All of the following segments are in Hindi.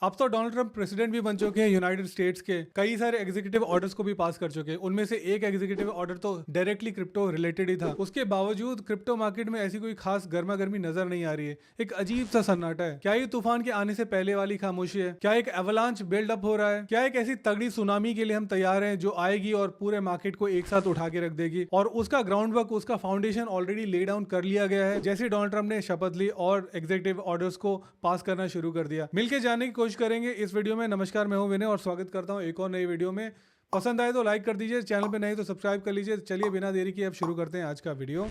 अब तो डोनाल्ड ट्रंप प्रेसिडेंट भी बन चुके हैं यूनाइटेड स्टेट्स के। कई सारे एग्जीक्यूटिव ऑर्डर्स को भी पास कर चुके हैं। उनमें से एक एग्जीक्यूटिव ऑर्डर तो डायरेक्टली क्रिप्टो रिलेटेड ही था। उसके बावजूद क्रिप्टो मार्केट में ऐसी कोई खास गर्मा गर्मी नजर नहीं आ रही है। एक अजीब सा सन्नाटा है। क्या ये तूफान के आने से पहले वाली खामोशी है? क्या एक एवलांच बिल्डअप हो रहा है? क्या एक ऐसी तगड़ी सुनामी के लिए हम तैयार हैं जो आएगी और पूरे मार्केट को एक साथ उठा के रख देगी? और उसका ग्राउंड वर्क, उसका फाउंडेशन ऑलरेडी ले डाउन कर लिया गया है जैसे डोनाल्ड ट्रंप ने शपथ ली और एग्जीक्यूटिव ऑर्डर्स को पास करना शुरू कर दिया। मिलके जानने की कोशिश करेंगे इस वीडियो में। नमस्कार, मैं हूं विनय और स्वागत करता हूं एक और नई वीडियो में। पसंद आए तो लाइक कर दीजिए, चैनल पे नए तो सब्सक्राइब कर लीजिए। चलिए बिना देरी किए अब शुरू करते हैं आज का वीडियो।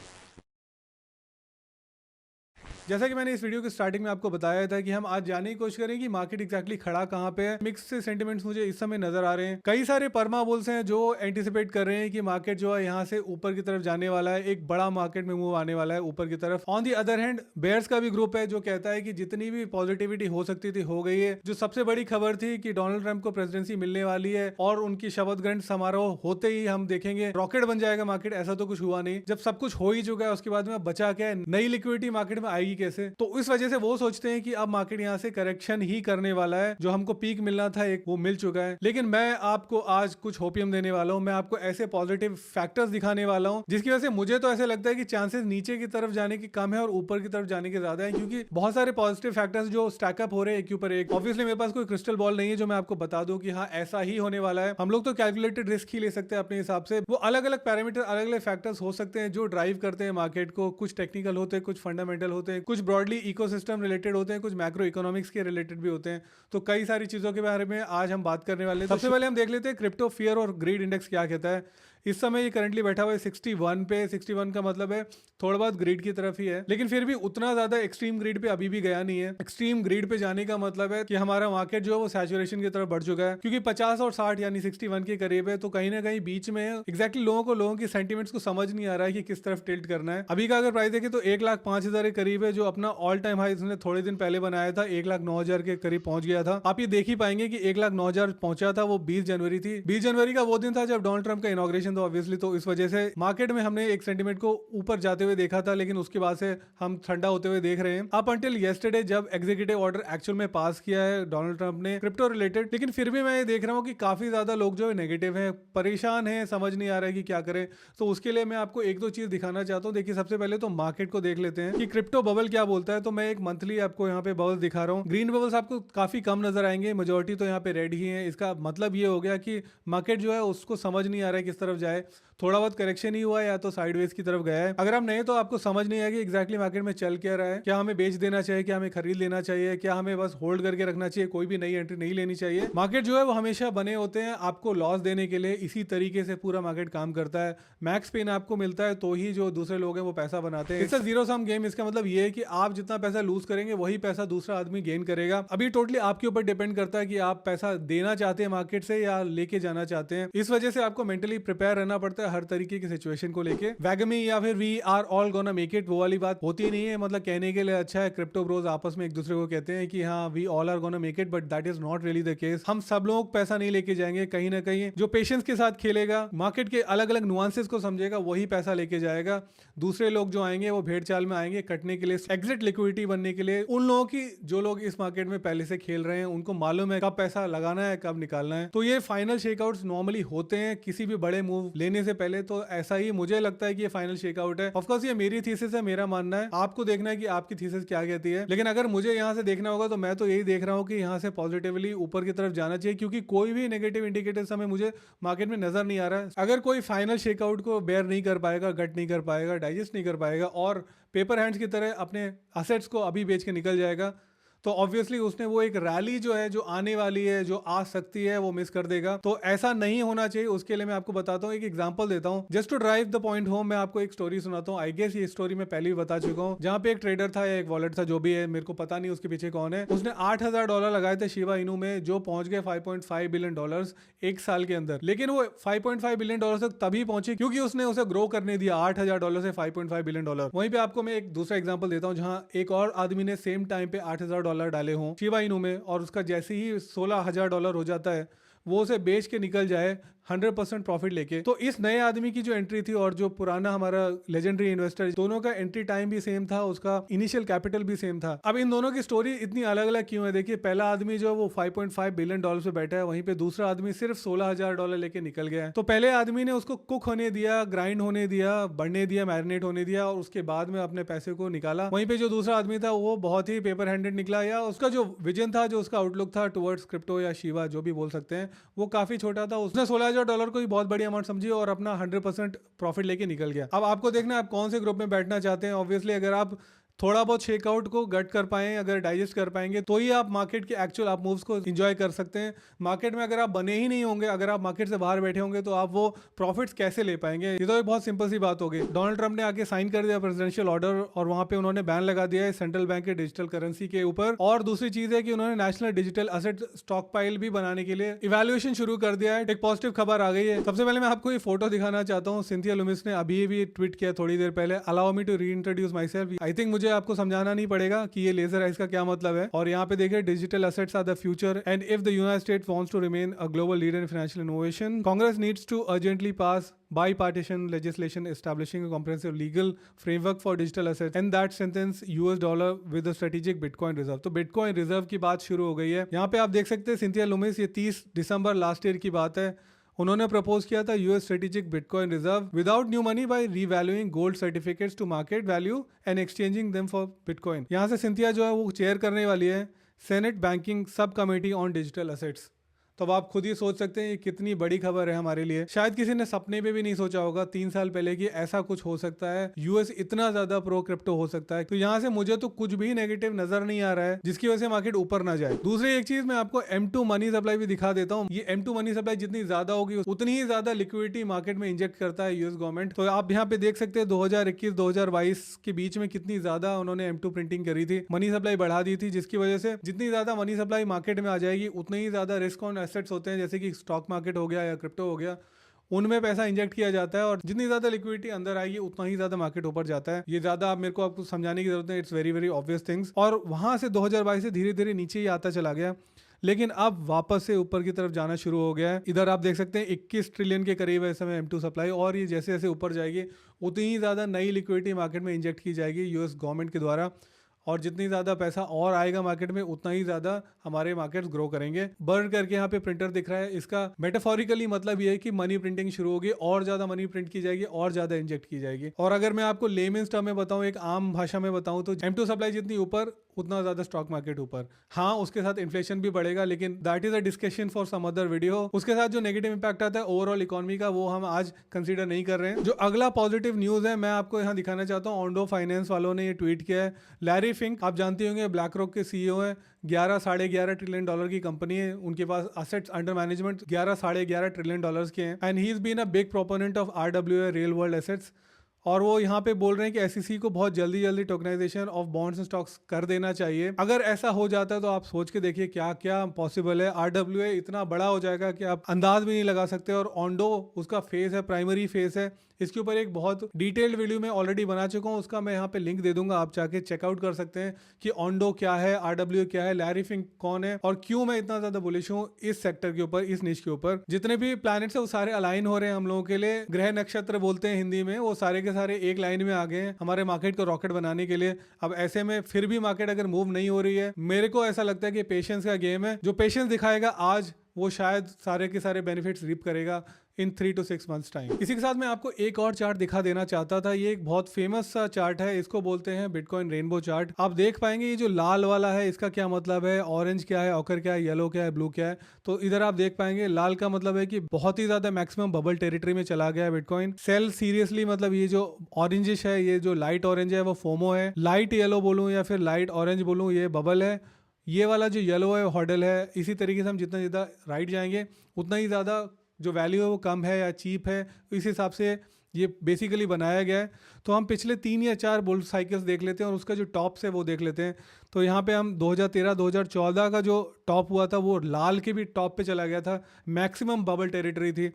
जैसा कि मैंने इस वीडियो के स्टार्टिंग में आपको बताया था कि हम आज जानने की कोशिश करें कि मार्केट एग्जैक्टली खड़ा कहां पे है। मिक्स से सेंटिमेंट्स मुझे इस समय नजर आ रहे हैं। कई सारे परमा बुल्स हैं जो एंटिसिपेट कर रहे हैं कि मार्केट जो है यहां से ऊपर की तरफ जाने वाला है, एक बड़ा मार्केट में मूव आने वाला है ऊपर की तरफ। On the other hand bears का भी ग्रुप है जो कहता है कि जितनी भी पॉजिटिविटी हो सकती थी हो गई है। जो सबसे बड़ी खबर थी कि डोनाल्ड ट्रंप को प्रेसिडेंसी मिलने वाली है और उनकी शपथ ग्रहण समारोह होते ही हम देखेंगे रॉकेट बन जाएगा मार्केट, ऐसा तो कुछ हुआ नहीं। जब सब कुछ हो ही चुका है उसके बाद में बचा क्या है? नई लिक्विडिटी मार्केट में आएगी कैसे? तो इस वजह से वो सोचते हैं कि अब मार्केट यहां से करेक्शन ही करने वाला है। जो हमको पीक मिलना था एक, वो मिल चुका है। लेकिन मैं आपको आज कुछ होपियम देने वाला हूं। मैं आपको ऐसे पॉजिटिव फैक्टर्स दिखाने वाला हूं जिसकी वजह से मुझे तो ऐसे लगता है कि चांसेस नीचे की तरफ जाने की कम है और ऊपर की तरफ जाने के ज्यादा है, क्योंकि बहुत सारे पॉजिटिव फैक्टर्स जो स्टैकअप हो रहे हैं एक के ऊपर एक। ऑब्वियसली मेरे पास कोई क्रिस्टल बॉल नहीं है जो मैं आपको बता दूं कि हाँ ऐसा ही होने वाला है। हम लोग तो कैलकुलेटेड रिस्क ही ले सकते हैं अपने हिसाब से। वो अलग अलग पैरामीटर, अलग अलग फैक्टर्स हो सकते हैं जो ड्राइव करते हैं मार्केट को। कुछ टेक्निकल होते हैं, कुछ फंडामेंटल होते हैं, कुछ ब्रॉडली इकोसिस्टम रिलेटेड होते हैं, कुछ मैक्रो इकोनॉमिक्स के रिलेटेड भी होते हैं। तो कई सारी चीजों के बारे में आज हम बात करने वाले हैं। सबसे पहले हम देख लेते हैं क्रिप्टो फियर और ग्रीड इंडेक्स क्या कहता है। इस समय ये करंटली बैठा हुआ है 61 पे। 61 का मतलब है थोड़ा बहुत ग्रीड की तरफ ही है, लेकिन फिर भी उतना ज्यादा एक्सट्रीम ग्रीड पे अभी भी गया नहीं है। एक्सट्रीम ग्रीड पे जाने का मतलब है कि हमारा मार्केट जो है वो सैचुरेशन की तरफ बढ़ चुका है, क्योंकि 50 और 60 यानी 61 के करीब है। तो कहीं ना कहीं बीच में एग्जैक्टली लोगों की सेंटिमेंट्स को समझ नहीं आ रहा है कि किस तरफ टिल्ट करना है। अभी का अगर प्राइस देखें तो 1,05,000 के करीब है, जो अपना ऑल टाइम हाई इसने थोड़े दिन पहले बनाया था 1,09,000 के करीब पहुंच गया था। आप ये देख ही पाएंगे कि 1,09,000 पहुंचा था, वो 20 जनवरी थी। 20 जनवरी का वो दिन था जब डोनाल्ड ट्रंप का इनॉग्रेशन था ऑब्वियसली। तो इस वजह से मार्केट में हमने एक सेंटीमेंट को ऊपर जाते हुए देखा था, लेकिन उसके बाद से हम ठंडा होते हुए देख रहे हैं अप अंटिल येस्टरडे जब एग्जीक्यूटिव ऑर्डर एक्चुअल में पास किया है डोनाल्ड ट्रंप ने क्रिप्टो रिलेटेड। लेकिन फिर भी मैं ये देख रहा हूँ कि काफी ज्यादा लोग जो है नेगेटिव है, परेशान है, समझ नहीं आ रहा है कि क्या करें। तो उसके लिए मैं आपको एक दो चीज दिखाना चाहता हूँ। देखिए सबसे पहले तो मार्केट को देख लेते हैं कि क्रिप्टो बबल क्या बोलता है। तो मैं एक मंथली आपको यहाँ पे बबल दिखा रहा हूँ। ग्रीन बबल्स आपको काफी कम नजर आएंगे, मेजोरिटी तो यहाँ पे रेड ही है। इसका मतलब ये हो गया कि मार्केट जो है उसको समझ नहीं आ रहा है किस तरफ जाए। थोड़ा बहुत करेक्शन ही हुआ है या तो साइडवेज की तरफ गया है। अगर हम नहीं तो आपको समझ नहीं आएगी एग्जैक्टली मार्केट में चल क्या रहा है। क्या हमें बेच देना चाहिए, क्या हमें खरीद लेना चाहिए, क्या हमें बस होल्ड करके रखना चाहिए, कोई भी नई एंट्री नहीं लेनी चाहिए। मार्केट जो है वो हमेशा बने होते हैं आपको लॉस देने के लिए। इसी तरीके से पूरा मार्केट काम करता है। मैक्स पेन आपको मिलता है तो ही जो दूसरे लोग हैं वो पैसा बनाते हैं। It's a zero sum game. इसका मतलब ये है कि आप जितना पैसा लूज करेंगे वही पैसा दूसरा आदमी गेन करेगा। अभी टोटली आपके ऊपर डिपेंड करता है कि आप पैसा देना चाहते हैं मार्केट से या लेके जाना चाहते हैं। इस वजह से आपको मेंटली प्रिपेयर रहना पड़ता है हर तरीके की सिचुएशन को लेके। वैगमी या फिर we are all gonna make it वो वाली बात होती नहीं है। मतलब कहने के लिए अच्छा है, क्रिप्टो ब्रोज आपस में एक दूसरे को कहते हैं कि हाँ we all are gonna make it, but that is not really the case. हम सब लोग पैसा नहीं लेके जाएंगे। कहीं ना कहीं जो पेशेंस के साथ खेलेगा, मार्केट के अलग अलग नुआंसेस को समझेगा, वही पैसा लेके जाएगा। दूसरे लोग जो आएंगे वो भेड़ चाल में आएंगे कटने के लिए, एग्जिट लिक्विडिटी बनने के लिए। उन लोगों की जो लोग इस मार्केट में पहले से खेल रहे हैं उनको मालूम है कब पैसा लगाना है, कब निकालना है। तो ये फाइनल शेकआउट्स नॉर्मली होते हैं किसी भी बड़े मूव लेने से पहले। तो ऐसा ही मुझे लगता है कि ये फाइनल शेकआउट है। ऑफ कोर्स ये मेरी थीसिस है, मेरा मानना है। आपको देखना है कि आपकी थीसिस क्या कहती है। लेकिन अगर मुझे यहाँ से देखना होगा तो मैं तो यही देख रहा हूँ कि यहाँ से पॉजिटिवली ऊपर की तरफ जाना चाहिए, क्योंकि कोई भी नेगेटिव इंडिकेटर्स हमें मुझे मार्केट में नजर नहीं आ रहा है। अगर कोई फाइनल शेकआउट को बेयर नहीं कर पाएगा, गट नहीं कर पाएगा, डाइजेस्ट नहीं कर पाएगा और पेपर हैंड्स की तरह अपने असेट्स को अभी बेच के निकल जाएगा, तो ऑब्वियसली उसने वो एक रैली जो है, जो आने वाली है, जो आ सकती है, वो मिस कर देगा। तो ऐसा नहीं होना चाहिए। उसके लिए मैं आपको बताता हूँ, एक एग्जांपल देता हूँ just to drive the point home. मैं आपको एक स्टोरी सुनाता हूँ। आई गेस ये स्टोरी मैं पहले भी बता चुका हूँ, जहाँ पे एक ट्रेडर था या एक वॉलेट था, जो भी है, मेरे को पता नहीं उसके पीछे कौन है। उसने $8,000 लगाए थे शिबा इनू में, जो पहुंच गए $5.5 बिलियन एक साल के अंदर। लेकिन वो $5.5 बिलियन तक तभी पहुंचे क्योंकि उसने उसे ग्रो करने दिया $8,000 से $5.5 बिलियन। वहीं पे आपको मैं एक दूसरा एग्जांपल देता हूं, जहां एक और आदमी ने सेम टाइम पे $8,000 डाले हों शिबा इनू में, और उसका जैसे ही $16,000 हो जाता है वो उसे बेच के निकल जाए 100% प्रॉफिट लेके। तो इस नए आदमी की जो एंट्री थी और जो पुराना हमारा लेजेंडरी इन्वेस्टर, दोनों का एंट्री टाइम भी सेम था, उसका इनिशियल कैपिटल भी सेम था। अब इन दोनों की स्टोरी इतनी अलग अलग क्यों है? देखिए, पहला आदमी जो वो $5.5 बिलियन पे बैठा है, वहीं पे दूसरा आदमी सिर्फ $16,000 लेके निकल गया है। तो पहले आदमी ने उसको कुक होने दिया, ग्राइंड होने दिया, बढ़ने दिया, मैरिनेट होने दिया और उसके बाद में अपने पैसे को निकाला। वहीं पे जो दूसरा आदमी था वो बहुत ही पेपर हैंडेड निकला, या उसका जो विजन था, जो उसका आउटलुक था टुवर्ड्स क्रिप्टो या शिवा, जो भी बोल सकते हैं, वो काफी छोटा था। उसने $16,000 को ही बहुत बड़ी अमाउंट समझी और अपना 100% प्रॉफिट लेके निकल गया। अब आपको देखना है आप कौन से ग्रुप में बैठना चाहते हैं। ऑब्वियसली अगर आप थोड़ा बहुत शेकआउट को गट कर पाए, अगर डाइजेस्ट कर पाएंगे, तो ही आप मार्केट के एक्चुअल आप मूव्स को एंजॉय कर सकते हैं। मार्केट में अगर आप बने ही नहीं होंगे, अगर आप मार्केट से बाहर बैठे होंगे, तो आप वो प्रॉफिट्स कैसे ले पाएंगे? ये तो एक बहुत सिंपल सी बात होगी। डोनाल्ड ट्रंप ने आके साइन कर दिया प्रेसिडेंशियल ऑर्डर और वहां पे उन्होंने बैन लगा दिया है सेंट्रल बैंक के डिजिटल करेंसी के ऊपर। और दूसरी चीज है कि उन्होंने national digital asset stock pile भी बनाने के लिए इवैल्यूएशन शुरू कर दिया है। एक पॉजिटिव खबर आ गई है। सबसे पहले मैं आपको ये फोटो दिखाना चाहता हूँ। सिंथिया लुमिस ने अभी भी ट्वीट किया थोड़ी देर पहले, allow me to reintroduce myself. I think मुझे आपको समझाना पड़ेगा कि ये लेजर आइज का क्या मतलब है। और यहाँ पे देखिए, digital assets are the future and if the United States wants to remain a global leader in financial innovation, Congress needs to urgently pass bipartisan legislation establishing a comprehensive legal framework for digital assets and that strengthens $, with a strategic Bitcoin reserve। तो Bitcoin reserve की बात शुरू हो गई है। यहाँ पे आप देख सकते हैं सिंथिया लुमिस, ये 30 दिसंबर लास्ट ईयर की बात है, उन्होंने प्रपोज किया था US strategic bitcoin reserve without new money by revaluing gold certificates to market value and exchanging them for bitcoin. यहाँ से सिंथिया जो है वो चेयर करने वाली है senate banking sub committee on digital assets. तो अब आप खुद ही सोच सकते हैं ये कितनी बड़ी खबर है हमारे लिए। शायद किसी ने सपने में भी नहीं सोचा होगा 3 साल पहले कि ऐसा कुछ हो सकता है, यूएस इतना ज्यादा प्रो क्रिप्टो हो सकता है। तो यहाँ से मुझे तो कुछ भी नेगेटिव नजर नहीं आ रहा है जिसकी वजह से मार्केट ऊपर ना जाए। दूसरी एक चीज मैं आपको M2 मनी सप्लाई भी दिखा देता हूँ। ये M2 मनी सप्लाई जितनी ज्यादा होगी उतनी ही ज्यादा लिक्विडिटी मार्केट में इंजेक्ट करता है यूएस गवर्नमेंट। तो आप यहाँ पे देख सकते हैं 2021-2022 के बीच में कितनी ज्यादा उन्होंने M2 प्रिंटिंग करी थी, मनी सप्लाई बढ़ा दी थी, जिसकी वजह से जितनी ज्यादा मनी सप्लाई मार्केट में आ जाएगी उतने ही ज्यादा रिस्क ऑन एसेट्स होते हैं, जैसे स्टॉक मार्केट हो गया या क्रिप्टो हो गया, उनमें पैसा इंजेक्ट किया जाता है और जितनी ज्यादा लिक्विडिटी अंदर आएगी उतना ही ज्यादा मार्केट ऊपर जाता है। ये ज्यादा आप मेरे को आपको समझाने की जरूरत है, it's very very obvious things. और वहां से 2022 से धीरे धीरे नीचे ही आता चला गया, लेकिन अब वापस से ऊपर की तरफ जाना शुरू हो गया है। इधर आप देख सकते हैं 21 ट्रिलियन के करीब है इस समय M2 सप्लाई, और ये जैसे जैसे ऊपर जाएगी उतनी ही ज्यादा नई लिक्विडिटी मार्केट में इंजेक्ट की जाएगी यूएस गवर्नमेंट के द्वारा, और जितनी ज़्यादा पैसा और आएगा मार्केट में उतना ही ज़्यादा हमारे मार्केट्स ग्रो करेंगे। बर्न करके यहाँ पे प्रिंटर दिख रहा है, इसका मेटाफोरिकली मतलब ये है कि मनी प्रिंटिंग शुरू होगी और ज़्यादा मनी प्रिंट की जाएगी और ज़्यादा इंजेक्ट की जाएगी। और अगर मैं आपको लेमेन्स टर्म में बताऊँ, एक आम भाषा में बताऊँ, तो M2 सप्लाई जितनी ऊपर उतना ज़्यादा स्टॉक मार्केट ऊपर। हाँ, उसके साथ इन्फ्लेशन भी बढ़ेगा, लेकिन that is a discussion for some other video. उसके साथ जो नेगेटिव इंपैक्ट आता है ओवरऑल इकोनॉमी का, वो हम आज कंसीडर नहीं कर रहे हैं। जो अगला पॉजिटिव न्यूज़ है मैं आपको यहाँ दिखाना चाहता हूँ। ऑन्डो फाइनेंस वालों ने ये ट्वीट किया है। लैरी फिंक, आप जानते होंगे, ब्लैक रॉक के सीईओ हैं। 11-11.5 ट्रिलियन डॉलर की कंपनी है, उनके पास assets under management 11-11.5 trillion dollars के हैं। And he is been a big proponent of RWA, real world assets. और वो यहाँ पे बोल रहे हैं कि SEC को बहुत जल्दी जल्दी tokenization of bonds and stocks कर देना चाहिए। अगर ऐसा हो जाता है तो आप सोच के देखिए क्या क्या पॉसिबल है। RWA इतना बड़ा हो जाएगा कि आप अंदाज भी नहीं लगा सकते। और ऑन्डो उसका फेस है, प्राइमरी फेस है। इसके ऊपर एक बहुत डिटेल्ड वीडियो मैं ऑलरेडी बना चुका हूँ, उसका मैं यहाँ पे लिंक दे दूंगा, आप जाके चेकआउट कर सकते हैं कि ऑन्डो क्या है, RWA क्या है, लैरी फिंक कौन है और क्यों मैं इतना ज्यादा बुलिश हूँ इस सेक्टर के ऊपर, इस निश के ऊपर। जितने भी प्लैनेट्स है वो सारे अलाइन हो रहे हैं हम लोगों के लिए। ग्रह नक्षत्र बोलते हैं हिंदी में, वो सारे के सारे एक लाइन में आ गए हैं हमारे मार्केट को रॉकेट बनाने के लिए। अब ऐसे में फिर भी मार्केट अगर मूव नहीं हो रही है, मेरे को ऐसा लगता है कि पेशेंस का गेम है। जो पेशेंस दिखाएगा आज, वो शायद सारे के सारे बेनिफिट्स रीप करेगा इन 3 to 6 months टाइम। इसी के साथ मैं आपको एक और चार्ट दिखा देना चाहता था। ये एक बहुत फेमस सा चार्ट है, इसको बोलते हैं बिटकॉइन रेनबो चार्ट। आप देख पाएंगे ये जो लाल वाला है इसका क्या मतलब है, ऑरेंज क्या है, ऑकर क्या है, येलो क्या है, ब्लू क्या है। तो इधर आप देख पाएंगे लाल का मतलब है कि बहुत ही ज्यादा मैक्सिमम बबल टेरिटरी में चला गया है बिटकॉइन। सेल सीरियसली, मतलब ये जो ऑरेंजिश है, ये जो लाइट ऑरेंज है वो फोमो है। लाइट येलो बोलूं या फिर लाइट ऑरेंज बोलूं, ये बबल है। ये वाला जो येलो है हॉडल है। इसी तरीके से हम जितना ज़्यादा राइट जाएंगे उतना ही ज़्यादा जो वैल्यू है वो कम है या चीप है। इस हिसाब से ये बेसिकली बनाया गया है। तो हम पिछले 3 या 4 बुल साइकिल्स देख लेते हैं और उसका जो टॉप है वो देख लेते हैं। तो यहाँ पे हम 2013-2014 का जो टॉप हुआ था वो लाल के भी टॉप पे चला गया था, मैक्सिमम बबल टेरिटरी थी।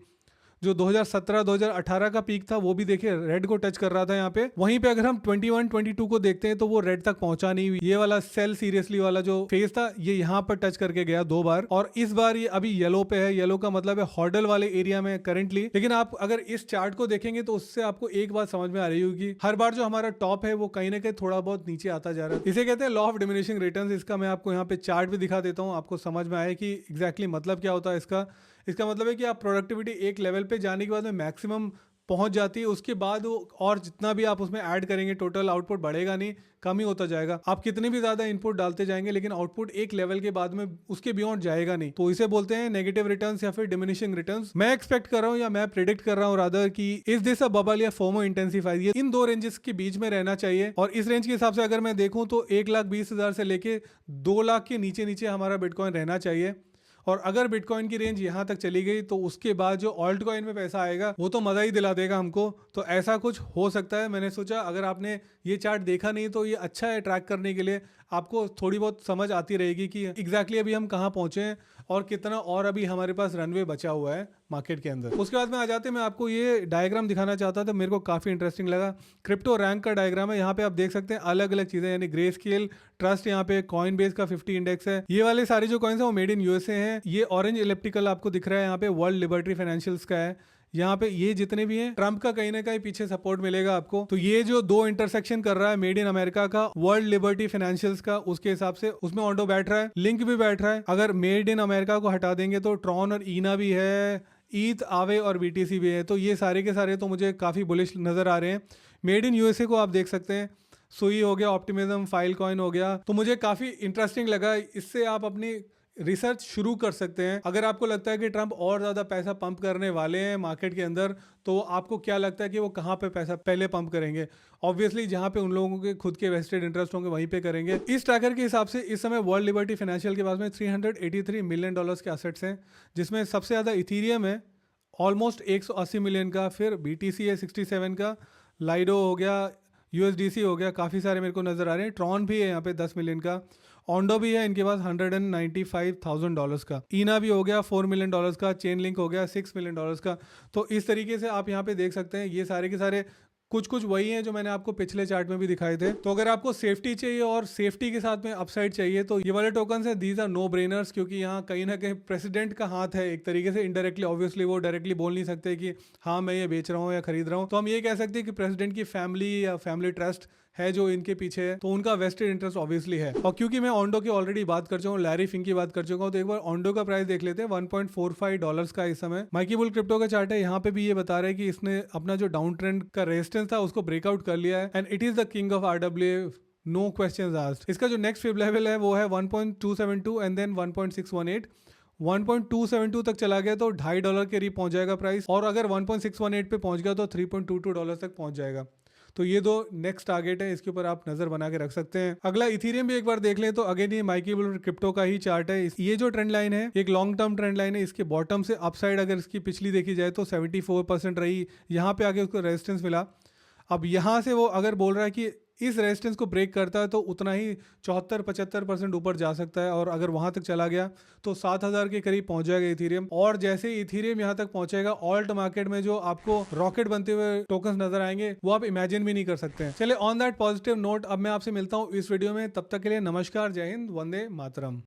जो 2017-2018 का पीक था वो भी देखिए रेड को टच कर रहा था यहाँ पे। वहीं पे अगर हम 21-22 को देखते हैं तो वो रेड तक पहुंचा नहीं हुई। ये वाला सेल सीरियसली वाला जो फेज था ये यहाँ पर टच करके गया 2 बार, और इस बार ये अभी येलो पे है। येलो का मतलब है हॉर्डल वाले एरिया में करंटली। लेकिन आप अगर इस चार्ट को देखेंगे तो उससे आपको एक बात समझ में आ रही होगी, हर बार जो हमारा टॉप है वो कहीं ना कहीं थोड़ा बहुत नीचे आता जा रहा है। इसे कहते हैं लॉ ऑफ डिमिनिशिंग रिटर्न्स। इसका मैं आपको यहाँ पे चार्ट भी दिखा देता हूँ, आपको समझ में आए कि एग्जैक्टली मतलब क्या होता है इसका। इसका मतलब है कि आप प्रोडक्टिविटी एक लेवल पे जाने के बाद में मैक्सिमम पहुंच जाती है, उसके बाद वो और जितना भी आप उसमें ऐड करेंगे टोटल आउटपुट बढ़ेगा नहीं, कम ही होता जाएगा। आप कितने भी ज्यादा इनपुट डालते जाएंगे लेकिन आउटपुट एक लेवल के बाद में उसके बियॉन्ड जाएगा नहीं। तो इसे बोलते हैं नेगेटिव रिटर्न्स या फिर डिमिनिशिंग रिटर्न्स। मैं एक्सपेक्ट कर रहा हूँ या मैं प्रिडिक्ट कर रहा हूँ रादर कि इस दिस अ बबल या फोमो इंटेंसिफाई, ये इन 2 रेंजेस के बीच में रहना चाहिए। और इस रेंज के हिसाब से अगर मैं देखूं तो 1,20,000 से लेके 2 लाख के नीचे नीचे हमारा बिटकॉइन रहना चाहिए। और अगर बिटकॉइन की रेंज यहाँ तक चली गई तो उसके बाद जो ऑल्ट कॉइन में पैसा आएगा वो तो मजा ही दिला देगा हमको। तो ऐसा कुछ हो सकता है। मैंने सोचा अगर आपने ये चार्ट देखा नहीं तो ये अच्छा है ट्रैक करने के लिए, आपको थोड़ी बहुत समझ आती रहेगी कि एग्जैक्टली अभी हम कहाँ पहुंचे हैं और कितना और अभी हमारे पास रनवे बचा हुआ है मार्केट के अंदर। उसके बाद में आ जाते मैं आपको ये डायग्राम दिखाना चाहता था, मेरे को काफी इंटरेस्टिंग लगा। क्रिप्टो रैंक का डायग्राम है। यहाँ पे आप देख सकते हैं अलग अलग चीजें, यानी ग्रे स्केल, ट्रस्ट, यहाँ पे कॉइन बेस का 50 इंडेक्स है। ये वाले सारे जो कॉइन्स है वो मेड इन यूएसए हैं। ये ऑरेंज इलेप्टिकल आपको दिख रहा है यहाँ पे वर्ल्ड लिबर्टी फाइनेंशियल्स का है। यहाँ पे ये जितने भी हैं ट्रम्प का कहीं ना कहीं पीछे सपोर्ट मिलेगा आपको। तो ये जो 2 इंटरसेक्शन कर रहा है मेड इन अमेरिका का वर्ल्ड लिबर्टी फाइनेंशियल्स का, उसके हिसाब से उसमें ऑन्डो बैठ रहा है, लिंक भी बैठ रहा है। अगर मेड इन अमेरिका को हटा देंगे तो ट्रॉन और ईना भी है, ईथ, आवे और बीटीसी भी है। तो ये सारे के सारे तो मुझे काफी बुलिश नजर आ रहे हैं। मेड इन यूएसए को आप देख सकते हैं, सुई हो गया, ऑप्टिमिज्म, फाइल कॉइन हो गया। तो मुझे काफी इंटरेस्टिंग लगा। इससे आप अपनी रिसर्च शुरू कर सकते हैं। अगर आपको लगता है कि ट्रंप और ज्यादा पैसा पंप करने वाले हैं मार्केट के अंदर, तो आपको क्या लगता है कि वो कहाँ पे पैसा पहले पंप करेंगे? ऑब्वियसली जहाँ पे उन लोगों के खुद के वेस्टेड इंटरेस्ट होंगे वहीं पे करेंगे। इस ट्रैकर के हिसाब से इस समय वर्ल्ड लिबर्टी फाइनेंशियल के पास में $383 मिलियन के एसेट्स हैं, जिसमें सबसे ज्यादा इथीरियम है ऑलमोस्ट 180 मिलियन का, फिर BTC है 67 का, लाइडो हो गया, USDC हो गया, काफ़ी सारे मेरे को नज़र आ रहे हैं। ट्रॉन भी है यहाँ पे 10 मिलियन का, ऑन्डो भी है इनके पास $195,000 का, ईना भी हो गया $4 मिलियन का, चेन लिंक हो गया $6 मिलियन का। तो इस तरीके से आप यहाँ पे देख सकते हैं ये सारे के सारे कुछ कुछ वही हैं जो मैंने आपको पिछले चार्ट में भी दिखाए थे। तो अगर आपको सेफ्टी चाहिए और सेफ्टी के साथ में अपसाइड चाहिए तो ये वाले टोकन्स हैं, दीज आर नो ब्रेनर्स, क्योंकि यहाँ कहीं ना कहीं प्रेसिडेंट का हाथ है एक तरीके से इनडायरेक्टली। ऑब्वियसली वो डायरेक्टली बोल नहीं सकते कि हाँ मैं ये बेच रहा हूँ या खरीद रहा हूँ। तो हम ये कह सकते हैं कि प्रेसिडेंट की फैमिली या फैमिली ट्रस्ट है जो इनके पीछे है, तो उनका वेस्टेड इंटरेस्ट ऑब्वियसली है। और क्योंकि मैं ऑन्डो की ऑलरेडी बात कर चुका हूँ, लैरी फिंक की बात कर चुका हूँ, तो एक बार ऑन्डो का प्राइस देख लेते हैं। $1.45 का इस समय माइकी बुल क्रिप्टो का चार्ट है। यहाँ पे भी ये बता रहे हैं कि इसने अपना जो डाउन ट्रेंड का रेजिस्टेंस था उसको ब्रेकआउट कर लिया है, and it is the king of RWA, no questions asked. इसका जो नेक्स्ट फिब लेवल है वो है 1.272 एंड देन 1.618। 1.272 तक चला गया तो $2.5 के करीब पहुंच जाएगा प्राइस, और अगर 1.618 पे पहुंच गया तो $3.22 तक पहुंच जाएगा। तो ये 2 नेक्स्ट टारगेट है, इसके ऊपर आप नजर बना के रख सकते हैं। अगला इथीरियम भी एक बार देख लें तो अगेन ये माइकी बुल क्रिप्टो का ही चार्ट है। ये जो ट्रेंड लाइन है एक लॉन्ग टर्म ट्रेंड लाइन है। इसके बॉटम से अपसाइड अगर इसकी पिछली देखी जाए तो 74% रही, यहाँ पे आगे उसको रेजिस्टेंस मिला। अब यहाँ से वो अगर बोल रहा है कि इस रेजिस्टेंस को ब्रेक करता है तो उतना ही 74-75% ऊपर जा सकता है, और अगर वहां तक चला गया तो 7,000 के करीब पहुंच जाएगा इथीरियम। और जैसे ही इथीरियम यहाँ तक पहुंचेगा, ऑल्ट मार्केट में जो आपको रॉकेट बनते हुए टोकन्स नजर आएंगे वो आप इमेजिन भी नहीं कर सकते हैं। चलिए ऑन दैट पॉजिटिव नोट अब मैं आपसे मिलता हूँ इस वीडियो में, तब तक के लिए नमस्कार, जय हिंद, वंदे मातरम।